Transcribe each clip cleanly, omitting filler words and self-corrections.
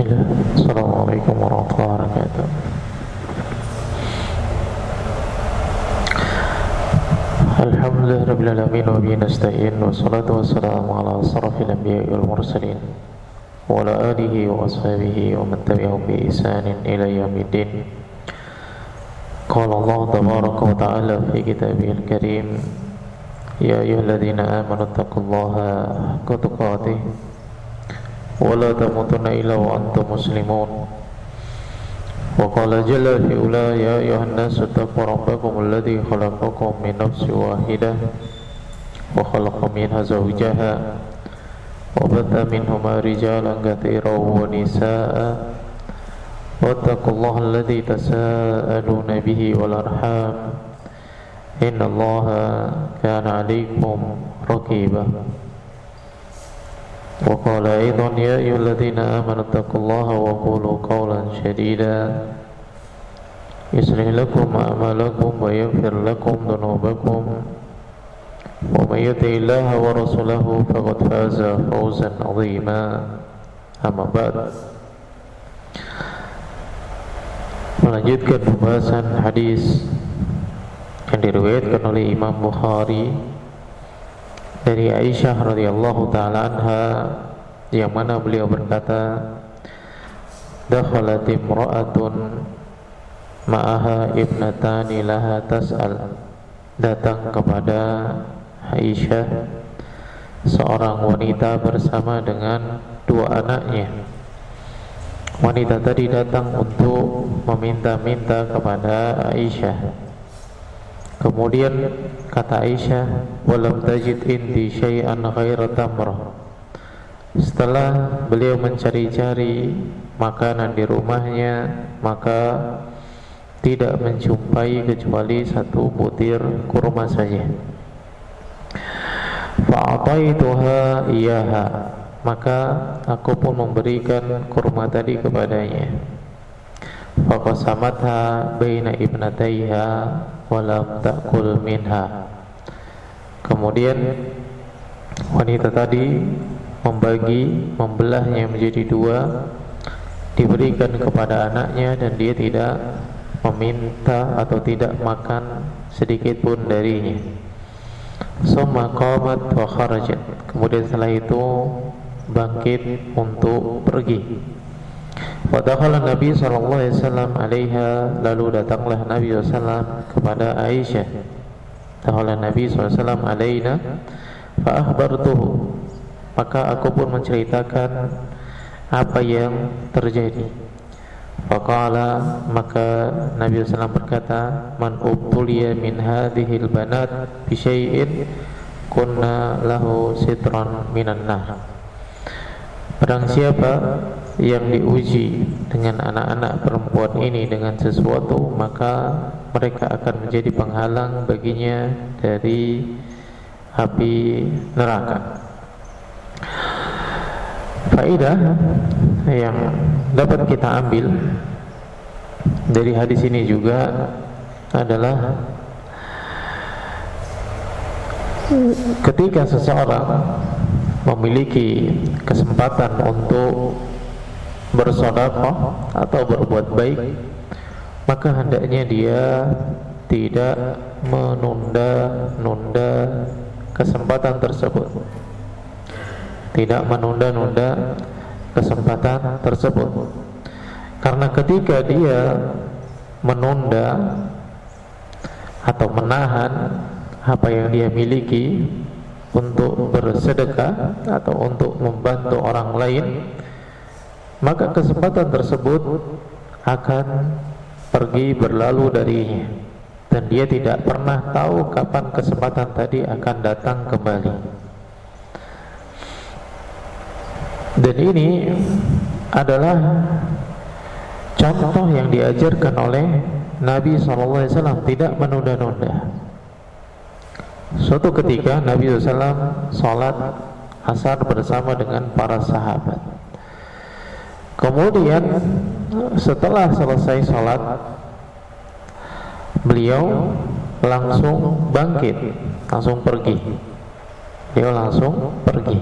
Bismillah. Assalamualaikum warahmatullahi wabarakatuh. Alhamdulillah rabbil alamin wa bihi nasta'in wa salatu wassalamu ala asrafil anbiya'i wal mursalin wa ala alihi wa ashabihi wa man tabi'ahum bi ihsanin ila yaumiddin. Qala Allah tabaraka wa ta'ala fi kitabihil karim, ya ayyuhalladzina amanu taqullaha haqqa tuqatih wa la tamutunna illa wa antum muslimun. Wa qala jalla fi ula, ya ayyuhan nasu taqu rabbakum alladzi khalaqakum min nafsin wahidah wa khalaqa minha zawjaha wa batha minhuma rijalan katsiran wa nisaa'a wattaqullaha alladzi tasaaluna bihi wal arham innallaha kana 'alaykum raqiba. Wa qala aidan, ya ayyuhalladzina amanu taqullaha wa qulu qawlan sadida yuslih lakum a'malakum wa yaghfir lakum dhunubakum wa may yuti'illaha wa rasulahu faqad faza fawzan 'azima. Amma ba'd. Melanjutkan pembahasan hadis yang diriwayatkan oleh Imam Bukhari dari Aisyah radhiyallahu taala anha, yang mana beliau berkata, dakhalat imra'atun ma'aha ibnatani laha tas'al, datang kepada Aisyah seorang wanita bersama dengan dua anaknya. Wanita tadi datang untuk meminta-minta kepada Aisyah. Kemudian kata Aisyah, walam tajid indi syai'an ghaira tamrah. Setelah beliau mencari-cari makanan di rumahnya, maka tidak menjumpai kecuali satu butir kurma saja. Fa'ataituha iyaha, maka aku pun memberikan kurma tadi kepadanya. Faqasamatha baina ibnataiha walam ta'kul minha. Kemudian wanita tadi membelahnya menjadi dua, diberikan kepada anaknya dan dia tidak meminta atau tidak makan sedikit pun darinya. Summa qamat wa kharajat, kemudian setelah itu bangkit untuk pergi. Wa dakhala Nabi sallallahu alaihi wasallam alaiha, lalu datanglah Nabi sallallahu alaihi wasallam kepada Aisyah. Dakhala Nabi sallallahu alaihi wasallam alaina fa akhbartuhu, maka aku pun menceritakan apa yang terjadi. Faqala, maka Nabi sallallahu alaihi wasallam berkata, man ubtuliya min hadhil banat bi syai'in kunna lahu sitran minan nar. Barang siapa yang diuji dengan anak-anak perempuan ini dengan sesuatu, maka mereka akan menjadi penghalang baginya dari api neraka. Faedah yang dapat kita ambil dari hadis ini juga adalah ketika seseorang memiliki kesempatan untuk bersedekah atau berbuat baik, maka hendaknya dia tidak menunda-nunda kesempatan tersebut. Tidak menunda-nunda kesempatan tersebut. Karena ketika dia menunda atau menahan apa yang dia miliki untuk bersedekah atau untuk membantu orang lain, maka kesempatan tersebut akan pergi berlalu darinya dan dia tidak pernah tahu kapan kesempatan tadi akan datang kembali. Dan ini adalah contoh yang diajarkan oleh Nabi SAW, tidak menunda-nunda. Suatu ketika Nabi SAW sholat asar bersama dengan para sahabat. Kemudian setelah selesai sholat, beliau langsung bangkit, langsung pergi. Beliau langsung pergi.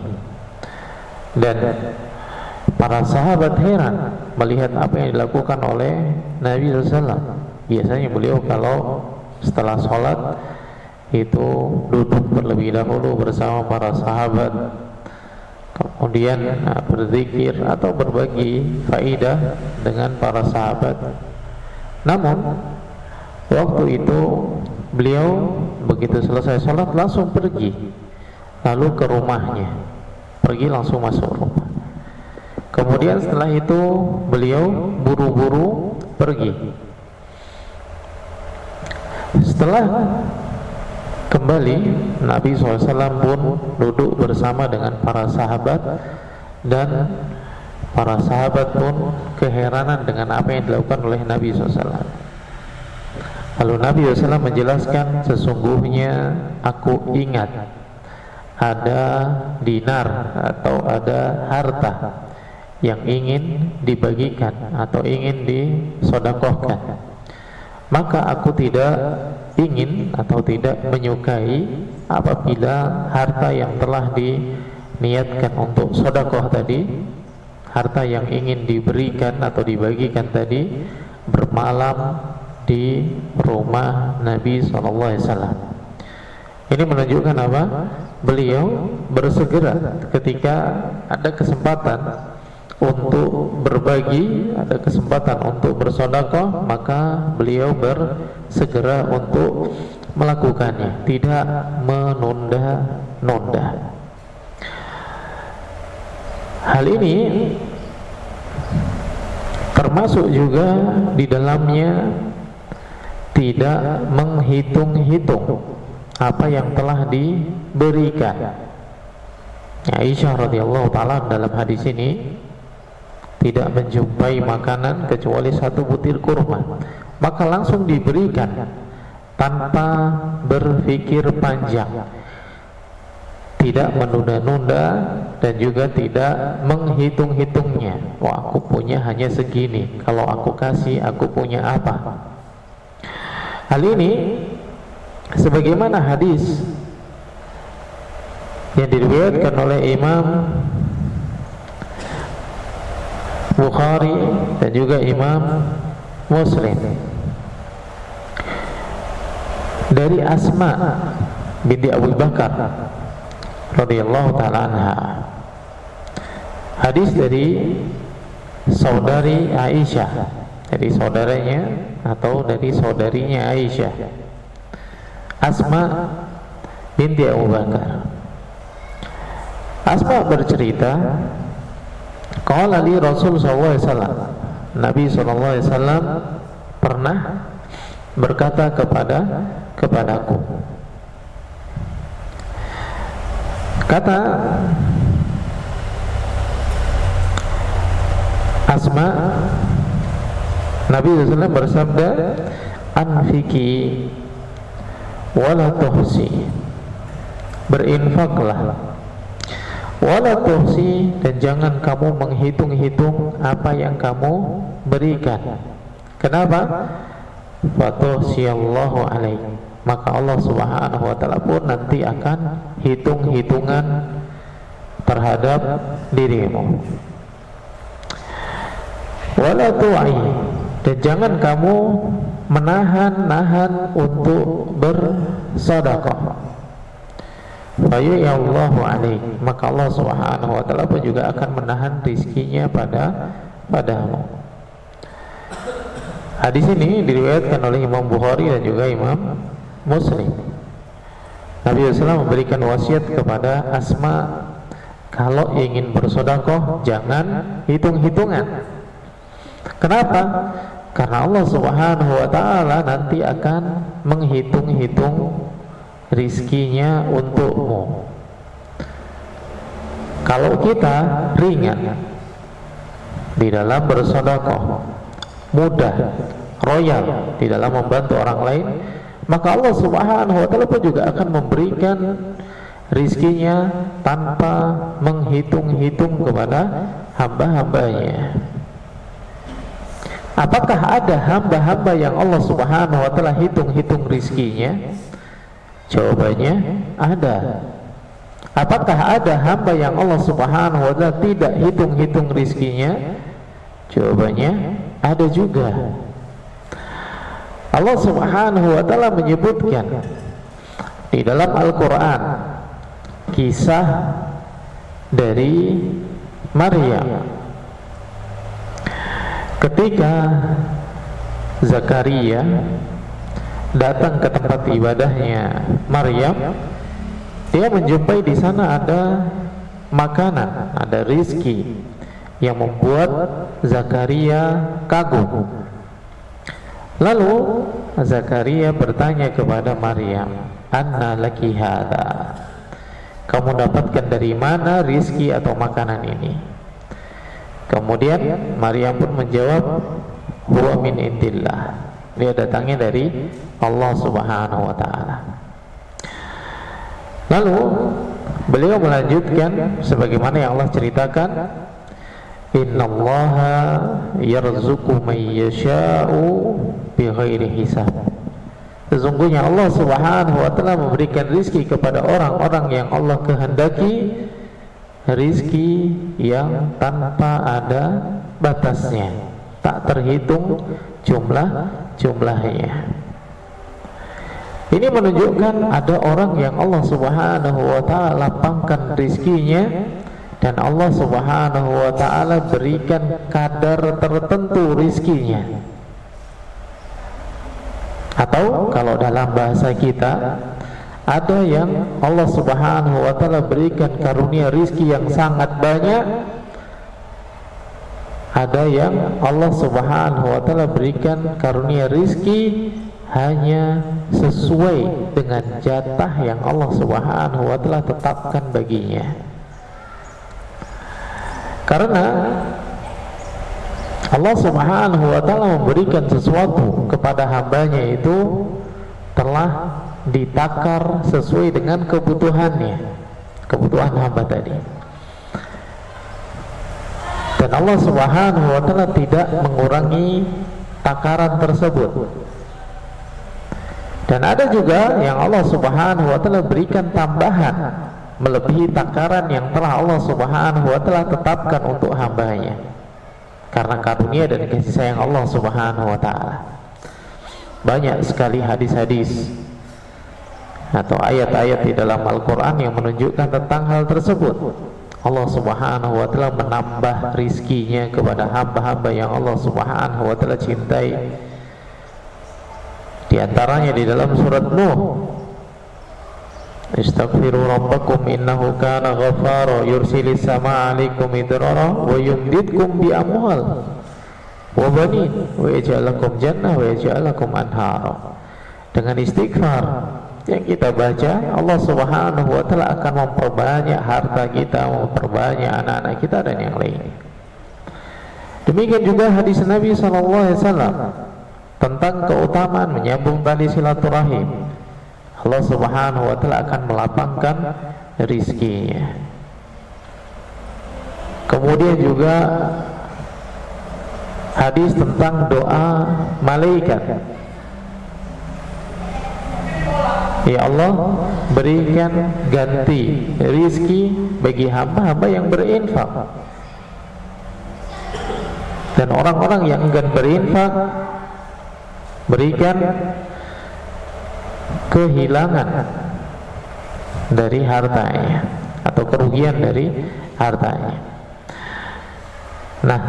Dan Para sahabat heran melihat apa yang dilakukan oleh Nabi SAW. Biasanya beliau kalau setelah sholat itu duduk terlebih dahulu bersama para sahabat, kemudian berzikir atau berbagi faidah dengan para sahabat. Namun waktu itu beliau begitu selesai sholat langsung pergi, lalu ke rumahnya, pergi langsung masuk rumah. Kemudian setelah itu beliau buru-buru pergi. Setelah kembali, Nabi SAW pun duduk bersama dengan para sahabat, dan para sahabat pun keheranan dengan apa yang dilakukan oleh Nabi SAW. Lalu Nabi SAW menjelaskan, sesungguhnya aku ingat ada dinar atau ada harta yang ingin dibagikan atau ingin disodakohkan, maka aku tidak ingin atau tidak menyukai apabila harta yang telah diniatkan untuk sodakoh tadi, harta yang ingin diberikan atau dibagikan tadi, bermalam di rumah Nabi SAW. Ini menunjukkan apa? Beliau bersegera ketika ada kesempatan untuk berbagi, ada kesempatan untuk bersedekah, maka beliau bersegera untuk melakukannya, tidak menunda-nunda. Hal ini termasuk juga di dalamnya tidak menghitung-hitung apa yang telah diberikan. Aisyah radhiyallahu taala dalam hadis ini tidak menjumpai makanan kecuali satu butir kurma, maka langsung diberikan tanpa berpikir panjang, tidak menunda-nunda dan juga tidak menghitung-hitungnya. Wah, aku punya hanya segini, kalau aku kasih aku punya apa. Hal ini sebagaimana hadis yang diriwayatkan oleh Imam Bukhari dan juga Imam Muslim dari Asma binti Abu Bakar radhiyallahu taala anha. Hadis dari saudari Aisyah, dari saudaranya atau dari saudarinya Aisyah, Asma binti Abu Bakar. Asma bercerita, qala li Rasul sallallahu alaihi wasallam, Nabi sallallahu alaihi wasallam pernah berkata kepadaku. Kata Asma, Nabi sallallahu alaihi wasallam bersabda, anfiki wala tuhsi, berinfaklah, wala tuhsi, dan jangan kamu menghitung-hitung apa yang kamu berikan. Kenapa? Fatuhsiyallahu alaih, maka Allah subhanahu wa ta'ala pun nanti akan hitung-hitungan terhadap dirimu. Wala tu'i, dan jangan kamu menahan-nahan untuk bersedekah. Fayu'allahu alaih, maka Allah subhanahu wa ta'ala pun juga akan menahan rizkinya padamu. Hadis ini diriwayatkan oleh Imam Bukhari dan juga Imam Muslim. Nabi SAW memberikan wasiat kepada Asma, kalau ingin bersedekah jangan hitung-hitungan. Kenapa? Karena Allah subhanahu wa ta'ala nanti akan menghitung-hitung rizkinya untukmu. Kalau kita ringan di dalam bersedekah, mudah, royal di dalam membantu orang lain, maka Allah subhanahu wa ta'ala pun juga akan memberikan rizkinya tanpa menghitung-hitung kepada hamba-hambanya. Apakah ada hamba-hamba yang Allah subhanahu wa ta'ala hitung-hitung rizkinya? Jawabannya ada. Apakah ada hamba yang Allah Subhanahu wa ta'ala tidak hitung-hitung rizkinya? Jawabannya ada juga. Allah Subhanahu wa ta'ala menyebutkan di dalam Al-Quran kisah dari Maryam ketika Zakaria datang ke tempat ibadahnya Maryam. Dia menjumpai di sana ada makanan, ada rizki yang membuat Zakaria kagum. Lalu Zakaria bertanya kepada Maryam, "Anna laki hadza?" Kamu dapatkan dari mana rizki atau makanan ini? Kemudian Maryam pun menjawab, "Huwa min indillah." Dia datangnya dari Allah Subhanahu wa ta'ala. Lalu beliau melanjutkan sebagaimana yang Allah ceritakan, "Innallaha yarzuqu man yasha'u bighairi hisab." Sesungguhnya Allah Subhanahu wa ta'ala memberikan rizki kepada orang-orang yang Allah kehendaki, rizki yang tanpa ada batasnya, tak terhitung jumlahnya. Ini menunjukkan ada orang yang Allah Subhanahu wa ta'ala lapangkan rizkinya, dan Allah Subhanahu wa ta'ala berikan kadar tertentu rizkinya. Atau kalau dalam bahasa kita, ada yang Allah Subhanahu wa ta'ala berikan karunia rizki yang sangat banyak, ada yang Allah Subhanahu wa ta'ala berikan karunia rizki hanya sesuai dengan jatah yang Allah Subhanahu wa ta'ala tetapkan baginya. Karena Allah Subhanahu wa ta'ala memberikan sesuatu kepada hambanya itu telah ditakar sesuai dengan kebutuhannya, kebutuhan hamba tadi. Dan Allah Subhanahu wa ta'ala tidak mengurangi takaran tersebut. Dan ada juga yang Allah Subhanahu wa ta'ala berikan tambahan melebihi takaran yang telah Allah Subhanahu wa ta'ala tetapkan untuk hambanya, karena karunia dan kasih sayang Allah Subhanahu wa ta'ala. Banyak sekali hadis-hadis atau ayat-ayat di dalam Al-Quran yang menunjukkan tentang hal tersebut. Allah Subhanahu wa ta'ala menambah rizkinya kepada hamba-hamba yang Allah Subhanahu wa ta'ala cintai. Di antaranya di dalam surat Nuh, "Istaghfiru rabbakum innahu kana ghaffara yursilis samaa'a 'alaikum midrara wa yumdidkum bi amwal wa banin wa yaj'al lakum jannah wa yaj'al lakum anhara." Dengan istighfar yang kita baca, Allah Subhanahu wa ta'ala akan memperbanyak harta kita, memperbanyak anak-anak kita dan yang lain. Demikian juga hadis Nabi sallallahu alaihi wasallam tentang keutamaan menyambung tali silaturahim. Allah Subhanahu wa ta'ala akan melapangkan rizkinya. Kemudian juga hadis tentang doa malaikat, "Ya Allah, berikan ganti rizki bagi hamba-hamba yang berinfak." Dan orang-orang yang enggan berinfak, berikan kehilangan dari hartanya atau kerugian dari hartanya. Nah,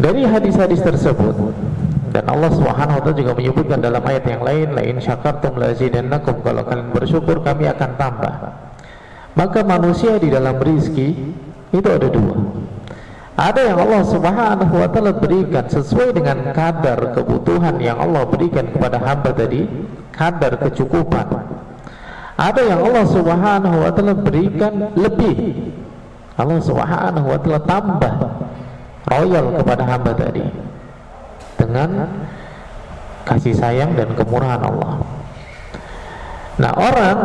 dari hadis-hadis tersebut, dan Allah Subhanahu wa ta'ala juga menyebutkan dalam ayat yang lain, "La in syakartum la azidannakum," kalau kalian bersyukur kami akan tambah. Maka manusia di dalam rizki itu ada dua. Ada yang Allah Subhanahu wa ta'ala berikan sesuai dengan kadar kebutuhan yang Allah berikan kepada hamba tadi, kadar kecukupan. Ada yang Allah Subhanahu wa ta'ala berikan lebih, Allah Subhanahu wa ta'ala tambah royal kepada hamba tadi dengan kasih sayang dan kemurahan Allah. Nah, orang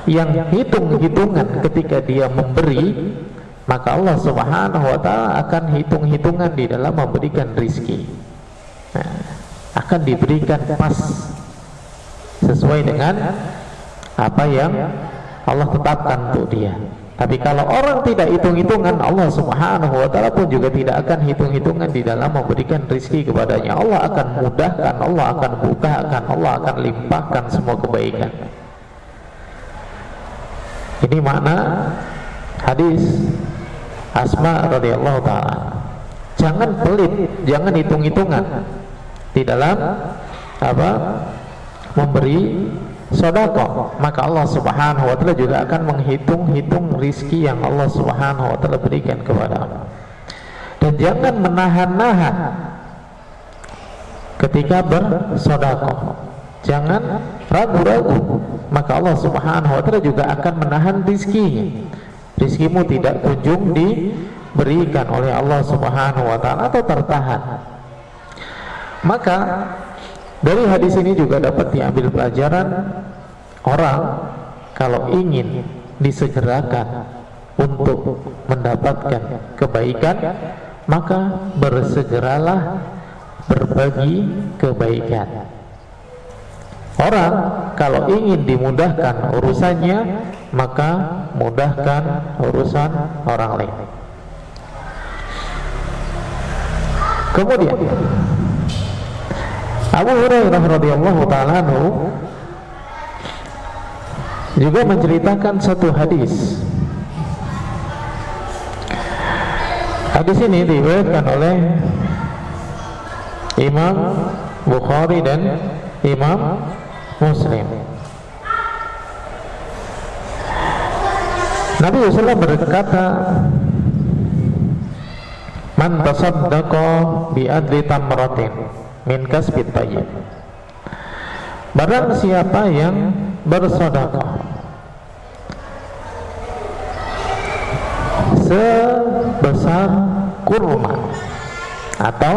yang hitung-hitungan ketika dia memberi, maka Allah Subhanahu wa ta'ala akan hitung-hitungan di dalam memberikan rizki. Nah, akan diberikan pas sesuai dengan apa yang Allah tetapkan untuk dia. Tapi kalau orang tidak hitung-hitungan, Allah Subhanahu wa ta'ala pun juga tidak akan hitung-hitungan di dalam memberikan rezeki kepadanya. Allah akan mudahkan, Allah akan bukakan, Allah akan limpahkan semua kebaikan. Ini makna hadis Asma radhiyallahu ta'ala. Jangan pelit, jangan hitung-hitungan di dalam memberi sedekah, maka Allah Subhanahu wa ta'ala juga akan menghitung-hitung rizki yang Allah Subhanahu wa ta'ala berikan kepada. Dan jangan menahan-nahan ketika bersedekah, jangan ragu-ragu, maka Allah Subhanahu wa ta'ala juga akan menahan rizkinya. Rizkimu tidak kunjung diberikan oleh Allah Subhanahu wa ta'ala atau tertahan. Maka dari hadis ini juga dapat diambil pelajaran, orang kalau ingin disegerakan untuk mendapatkan kebaikan, maka bersegeralah berbagi kebaikan. Orang kalau ingin dimudahkan urusannya, maka mudahkan urusan orang lain. Kemudian Abu Hurairah radhiyallahu ta'ala anhu juga menceritakan satu hadis. Hadis ini diriwayatkan oleh Imam Bukhari dan Imam Muslim. Nabi SAW berkata, "Man tasaddaqa bi adli tamratin min kasbit tayyib." Barang siapa yang bersedekah sebesar kurma, atau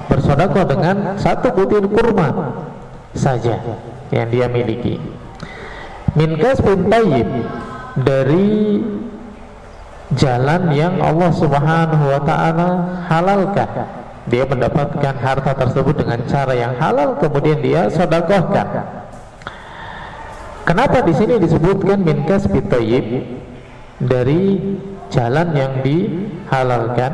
bersedekah dengan satu butir kurma saja yang dia miliki, min kasbit tayyib, dari jalan yang Allah Subhanahu wa ta'ala halalkan, dia mendapatkan harta tersebut dengan cara yang halal, kemudian dia sedekahkan. Kenapa di sini disebutkan min kasbit thayyib, dari jalan yang dihalalkan?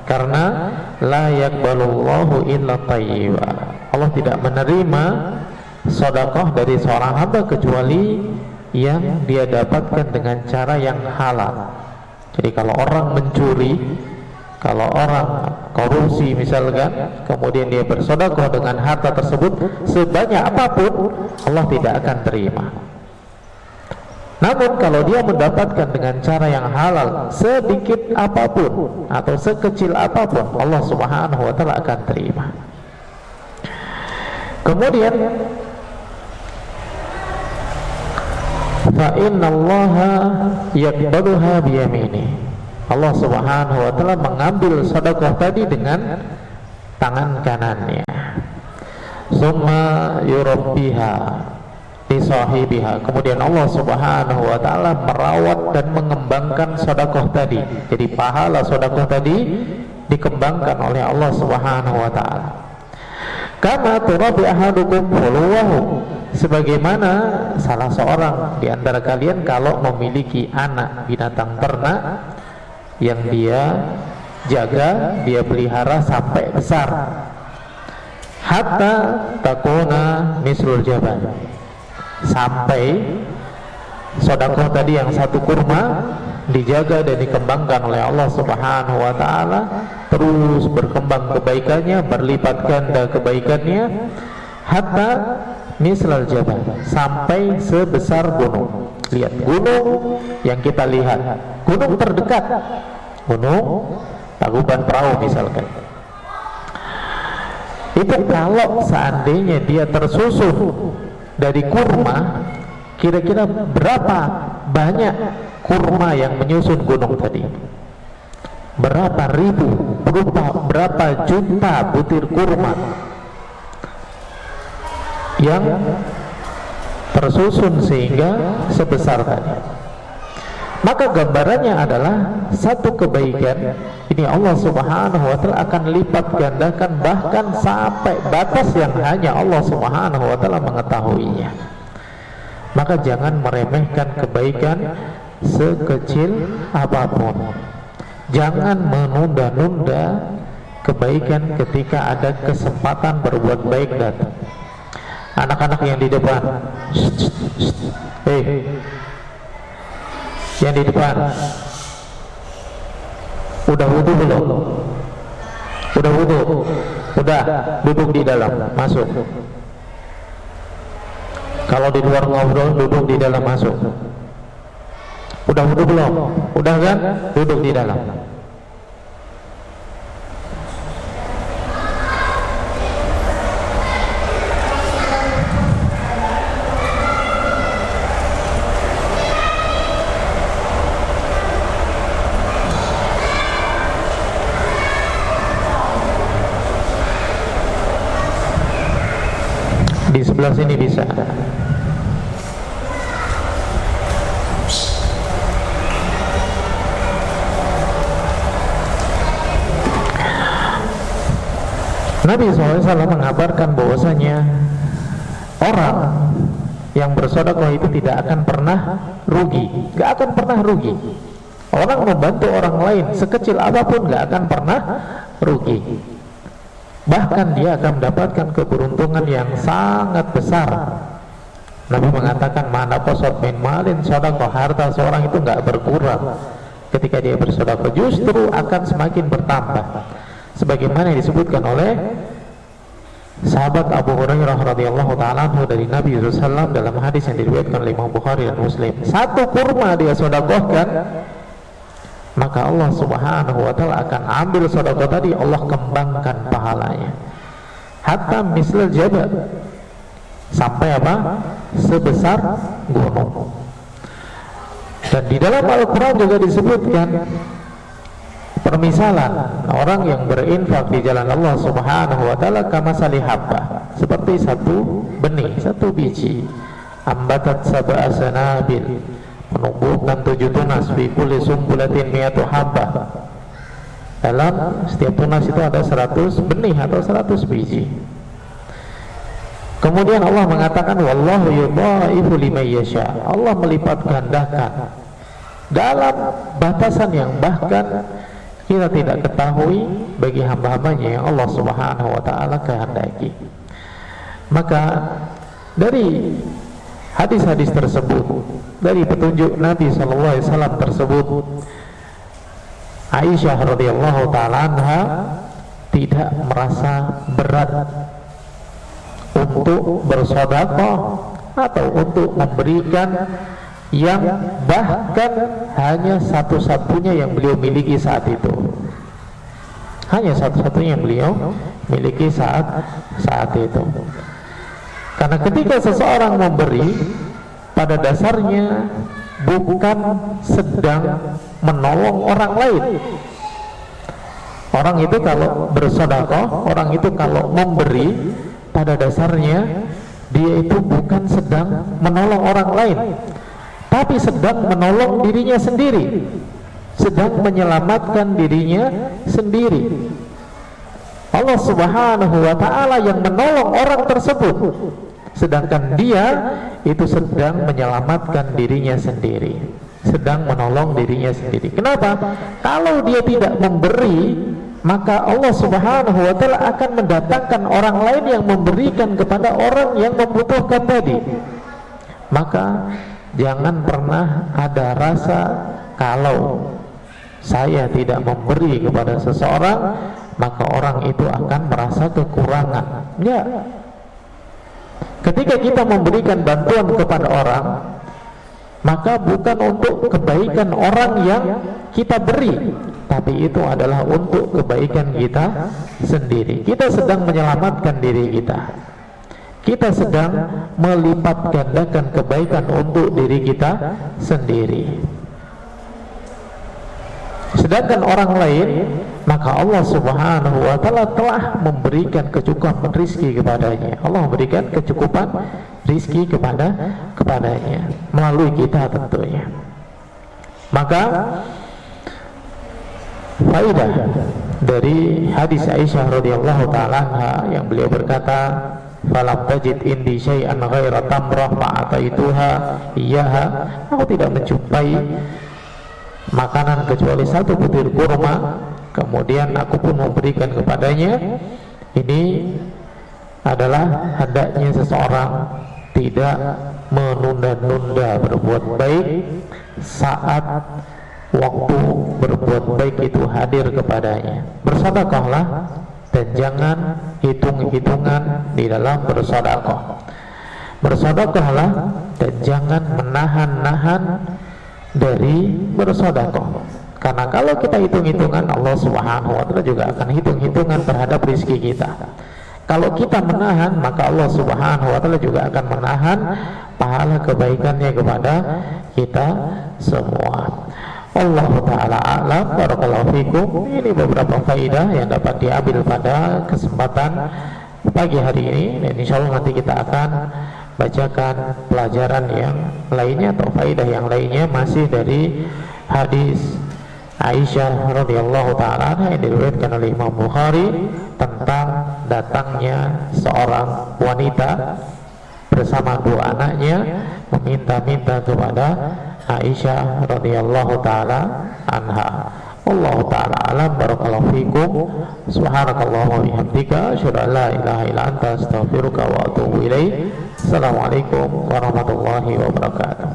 Karena la yaqbalullahu illa thayyiba, Allah tidak menerima sedekah dari seorang hamba kecuali yang dia dapatkan dengan cara yang halal. Jadi kalau orang mencuri, kalau orang korupsi misalkan, kemudian dia bersedekah dengan harta tersebut sebanyak apapun, Allah tidak akan terima. Namun kalau dia mendapatkan dengan cara yang halal, sedikit apapun atau sekecil apapun, Allah Subhanahu wa ta'ala akan terima. Kemudian fa innallaha yaqbaluha biyamini, Allah Subhanahu wa ta'ala mengambil sedekah tadi dengan tangan kanannya. Summa yurabbiha li sahibiha, kemudian Allah Subhanahu wa ta'ala merawat dan mengembangkan sedekah tadi. Jadi pahala sedekah tadi dikembangkan oleh Allah Subhanahu wa ta'ala. Kama turabbi ahadukum fuluwahu, sebagaimana salah seorang di antara kalian kalau memiliki anak binatang ternak yang dia jaga, dia pelihara sampai besar, hatta takuna mislul jabal, sampai sedekah tadi yang satu kurma dijaga dan dikembangkan oleh Allah Subhanahu wa ta'ala, terus berkembang kebaikannya, berlipat ganda kebaikannya, hatta mislal jabal, sampai sebesar gunung. Lihat gunung yang kita lihat, gunung terdekat, gunung Tangkuban Perahu misalkan, itu kalau seandainya dia tersusun dari kurma, kira-kira berapa banyak kurma yang menyusun gunung tadi? Berapa ribu, berapa juta butir kurma yang tersusun sehingga sebesar tadi. Maka gambarannya adalah satu kebaikan ini Allah Subhanahu wa ta'ala akan lipat gandakan, bahkan sampai batas yang hanya Allah Subhanahu wa ta'ala mengetahuinya. maka jangan meremehkan kebaikan sekecil apapun. Jangan menunda-nunda kebaikan ketika ada kesempatan berbuat baik datang. Anak-anak yang di depan, yang di depan, udah wudu belum? Udah wudu? Udah, duduk di dalam, masuk. Kalau di luar ngobrol, duduk di dalam, masuk. Udah wudu belum? Udah kan? Duduk di dalam. Di sebelah sini bisa. Nabi SAW mengabarkan bahwasanya orang yang bersedekah itu tidak akan pernah rugi, gak akan pernah rugi. Orang membantu orang lain sekecil apapun gak akan pernah rugi. Bahkan dia akan mendapatkan keberuntungan yang sangat besar. Nabi mengatakan, mana qasad min malin sedekah, harta seorang itu enggak berkurang ketika dia bersedekah, justru akan semakin bertambah. Sebagaimana yang disebutkan oleh sahabat Abu Hurairah radhiyallahu taala dari Nabi SAW dalam hadis yang diriwayatkan oleh Imam Bukhari dan Muslim. Satu kurma dia sedekahkan, maka Allah Subhanahu wa ta'ala akan ambil sedekah tadi, Allah kembangkan pahalanya hatta misal jabal, sampai apa? Sebesar gunung. Dan di dalam Al-Quran juga disebutkan permisalan orang yang berinfak di jalan Allah Subhanahu wa ta'ala kamasali habba, seperti satu benih, satu biji, ambatat sab'a sanabil, menumbuhkan 7 tunas, fi kulli sumbulatin mi'atu habbah, dalam setiap tunas itu ada 100 benih atau 100 biji. Kemudian Allah mengatakan, wallahu yudha'ifu liman yasha, Allah melipat gandakan dalam batasan yang bahkan kita tidak ketahui bagi hamba-hambanya yang Allah Subhanahu wa ta'ala kehendaki. Maka dari hadis-hadis tersebut, dari petunjuk Nabi SAW tersebut, Aisyah radhiyallahu ta'ala anha tidak merasa berat untuk bersedekah atau untuk memberikan yang bahkan hanya satu-satunya yang beliau miliki saat itu, hanya satu-satunya yang beliau miliki saat itu. Karena ketika seseorang memberi, pada dasarnya bukan sedang menolong orang lain. Orang itu kalau bersedekah, orang itu kalau memberi, pada dasarnya dia itu bukan sedang menolong orang lain, tapi sedang menolong dirinya sendiri, sedang menyelamatkan dirinya sendiri. Allah Subhanahu wa ta'ala yang menolong orang tersebut, sedangkan dia itu sedang menyelamatkan dirinya sendiri, sedang menolong dirinya sendiri. Kenapa? Kalau dia tidak memberi, maka Allah Subhanahu wa ta'ala akan mendatangkan orang lain yang memberikan kepada orang yang membutuhkan tadi. Maka jangan pernah ada rasa kalau saya tidak memberi kepada seseorang maka orang itu akan merasa kekurangan. Ya, ketika kita memberikan bantuan kepada orang, maka bukan untuk kebaikan orang yang kita beri, tapi itu adalah untuk kebaikan kita sendiri. Kita sedang menyelamatkan diri kita, kita sedang melipat gandakan kebaikan untuk diri kita sendiri. Sedangkan orang lain, maka Allah Subhanahu wa ta'ala telah memberikan kecukupan rizki kepadanya. Allah memberikan kecukupan rizki kepadanya melalui kita tentunya. Maka faidah dari hadis Aisyah radhiyallahu ta'ala anha yang beliau berkata, falam tajid indi syai'an ghaira tamrah fa'ataituha iyyaha, aku tidak menjumpai makanan kecuali satu butir kurma, kemudian aku pun memberikan kepadanya. Ini adalah hendaknya seseorang tidak menunda-nunda berbuat baik saat waktu berbuat baik itu hadir kepadanya. Bersedekahlah dan jangan hitung-hitungan di dalam bersedekah. Bersedekahlah dan jangan menahan-nahan dari bersedekah. Karena kalau kita hitung-hitungan, Allah Subhanahu wa taala juga akan hitung-hitungan terhadap rezeki kita. Kalau kita menahan, maka Allah Subhanahu wa taala juga akan menahan pahala kebaikannya kepada kita semua. Allah Ta'ala a'lam. Barakallahu fikum. Ini beberapa faedah yang dapat diambil pada kesempatan pagi hari ini, dan insyaallah nanti kita akan bacakan pelajaran yang lainnya atau faedah yang lainnya masih dari hadis Aisyah radhiyallahu ta'ala yang diriwayatkan oleh Imam Bukhari tentang datangnya seorang wanita bersama dua anaknya meminta-minta kepada Aisyah radhiyallahu ta'ala anha. Allah ta'ala alam. Barakallahu fikum. Subhanakallahumma wa bihamdika asyhadu an la ilaha illa anta astaghfiruka wa atubu ilaik. Assalamualaikum warahmatullahi wabarakatuh.